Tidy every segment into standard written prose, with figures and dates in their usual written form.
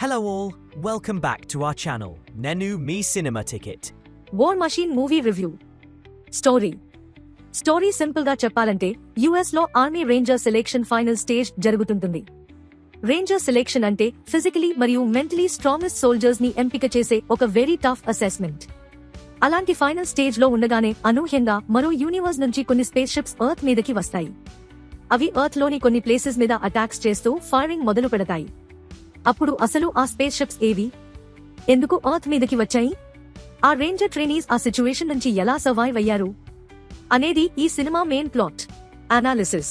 Hello all, welcome back to our channel, Nenu Me Cinema Ticket. War Machine movie review. Story simple గా చెప్పాలంటే US లో army ranger selection final stage జరుగుతుంటుంది. Ranger selection అంటే physically మరియు mentally strongest soldiers ని ఎంపిక చేసే ఒక వెరీ టఫ్ అసెస్మెంట్. అలాంటి ఫైనల్ స్టేజ్ లో ఉండగానే అనూహ్యంగా మరో యూనివర్స్ నుంచి కొన్ని స్పేస్ షిప్స్ ఎర్త్ మీదకి వస్తాయి. అవి ఎర్త్ లోని కొన్ని ప్లేసెస్ మీద అటాక్స్ చేస్తూ ఫైరింగ్ మొదలు పెడతాయి. అప్పుడు అసలు ఆ స్పేస్ షిప్స్ ఏవి, ఎందుకు ఎర్త్ మీదకి వచ్చాయి, ఆ రేంజర్ ట్రైనీస్ ఆ సిచ్యువేషన్ నుంచి ఎలా సర్వైవ్ అయ్యారు అనేది ఈ సినిమా మెయిన్ ప్లాట్ అనాలిసిస్.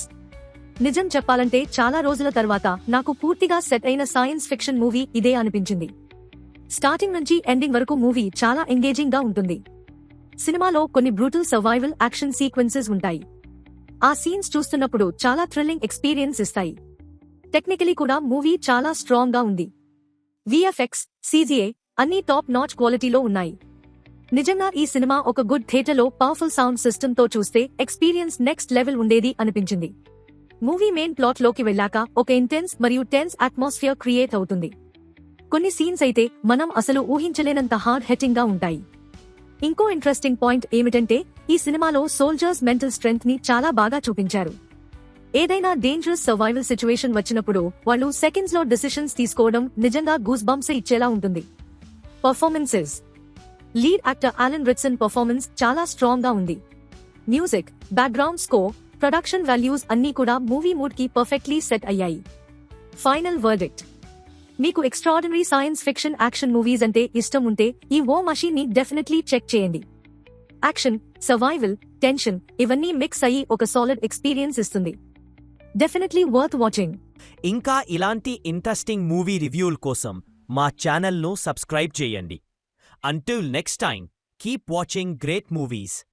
నిజం చెప్పాలంటే చాలా రోజుల తర్వాత నాకు పూర్తిగా సెట్ అయిన సైన్స్ ఫిక్షన్ మూవీ ఇదే అనిపించింది. స్టార్టింగ్ నుంచి ఎండింగ్ వరకు మూవీ చాలా ఎంగేజింగ్ గా ఉంటుంది. సినిమాలో కొన్ని బ్రూటల్ సర్వైవల్ యాక్షన్ సీక్వెన్సెస్ ఉంటాయి. ఆ సీన్స్ చూస్తున్నప్పుడు చాలా థ్రిల్లింగ్ ఎక్స్పీరియన్స్ ఇస్తాయి. టెక్నికలీ కూడా మూవీ చాలా స్ట్రాంగ్ గా ఉంది. విఎఫ్ఎక్స్, సిజిఏ అన్ని టాప్ నాచ్ క్వాలిటీలో ఉన్నాయి. నిజంగా ఈ సినిమా ఒక గుడ్ థియేటర్లో పవర్ఫుల్ సౌండ్ సిస్టమ్ తో చూస్తే ఎక్స్పీరియన్స్ నెక్స్ట్ లెవెల్ ఉండేది అనిపించింది. మూవీ మెయిన్ ప్లాట్ లోకి వెళ్ళాక ఒక ఇంటెన్స్ మరియు టెన్స్ అట్మాస్ఫియర్ క్రియేట్ అవుతుంది. కొన్ని సీన్స్ అయితే మనం అసలు ఊహించలేనంత హార్డ్ హిట్టింగ్ గా ఉంటాయి. ఇంకో ఇంట్రెస్టింగ్ పాయింట్ ఏమిటంటే ఈ సినిమాలో సోల్జర్స్ మెంటల్ స్ట్రెంగ్త్ ని చాలా బాగా చూపించారు. ఏదైనా డేంజరస్ సర్వైవల్ సిచ్యువేషన్ వచ్చినప్పుడు వాళ్ళు సెకండ్స్ లో డిసిషన్స్ తీసుకోవడం నిజంగా గూస్ బంప్స్ ఇచ్చేలా ఉంటుంది. Performances. Lead actor Alan Ritchson performance చాలా స్ట్రాంగ్ గా ఉంది. Music, background score, production values అన్నీ కూడా మూవీ మూడ్ కి పర్ఫెక్ట్లీ సెట్ అయ్యాయి. Final verdict. మీకు extraordinary science fiction action movies అంటే ఇష్టం ఉంటే ఈ వార్ మషీన్ ని డెఫినెట్లీ చెక్ చేయండి. యాక్షన్, సర్వైవల్, టెన్షన్ ఇవన్నీ మిక్స్ అయ్యి ఒక సాలిడ్ ఎక్స్పీరియన్స్ ఇస్తుంది. Definitely worth watching. ఇంకా ఇలాంటి ఇంట్రెస్టింగ్ మూవీ రివ్యూల కోసం మా ఛానల్ను సబ్స్క్రైబ్ చేయండి. Until next time, keep watching great movies.